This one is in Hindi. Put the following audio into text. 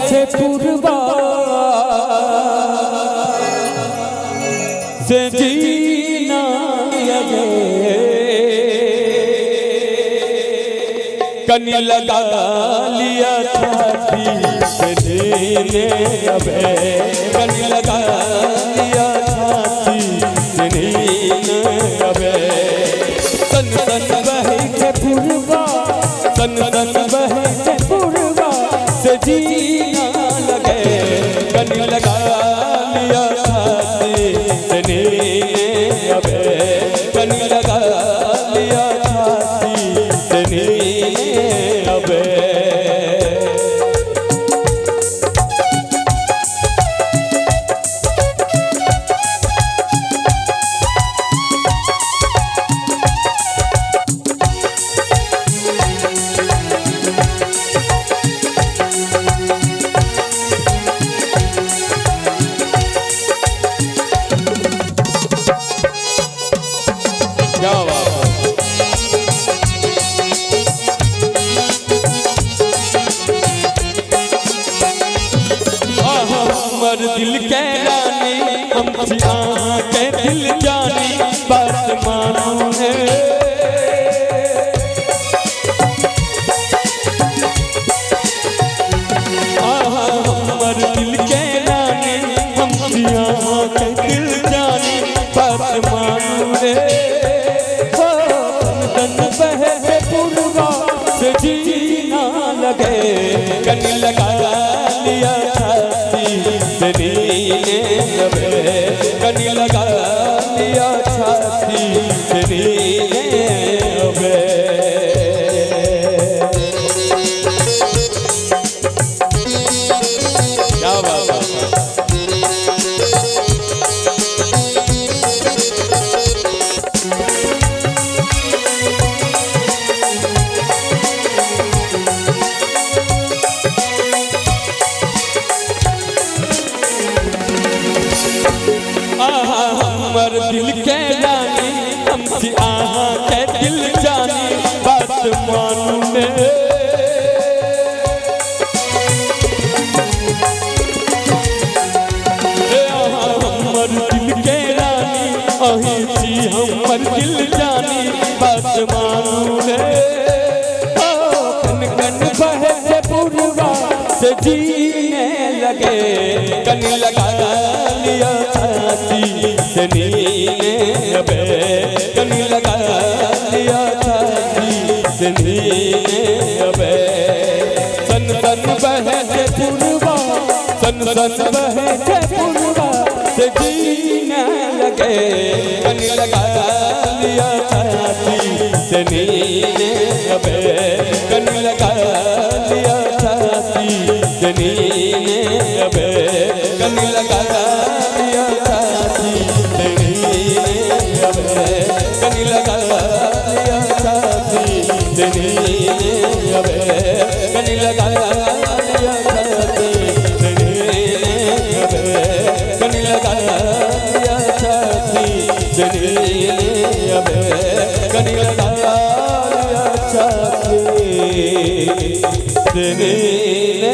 छे पूर्वा से जीना लगे कनी लगा लिया छाती से नीले अबे कनी लगा लिया छाती से नीले अबे सन सन बहे के पूर्वा सन सन बहे के पूर्वा से जीना लगे कनी लगा लिया छाती से नीले अबे कनी लगा लिया छाती से नीले अबे हमर दिल के रानी हमसी के दिल जानी बात मानो है हमर दिल के रानी हमसी के दिल जानी बात मानो है तन बहे पूर्वा से जीना लगे कनी लगा लिया नीले अबे कनी लगा लिया छाती से नीले अबे क्या बात हमर दिल के रानी हमसी के दिल जानी बात मानू ने हमर दिल के रानी अहिसी हमर दिल जानी बात मानू ने कन कन बहे पूर्वा से जीने लगे कनी लगा लिया छाती से नीले अबे कनी लगा लिया छाती से नीले अबे सन सन बहे के पूर्वा सन सन बहे के पूर्वा से जीने लगे कनी लगा लिया छाती से नीले अबे कनी लगा लिया छाती से नीले अबे कनी लगा लिया छाती से नीले अबे कनी लगा लिया छाती से नीले अबे कनी लगा लिया छाती से नीले अबे कनी लगा लिया छाती से नीले अबे कनी लगा लिया छाती से नीले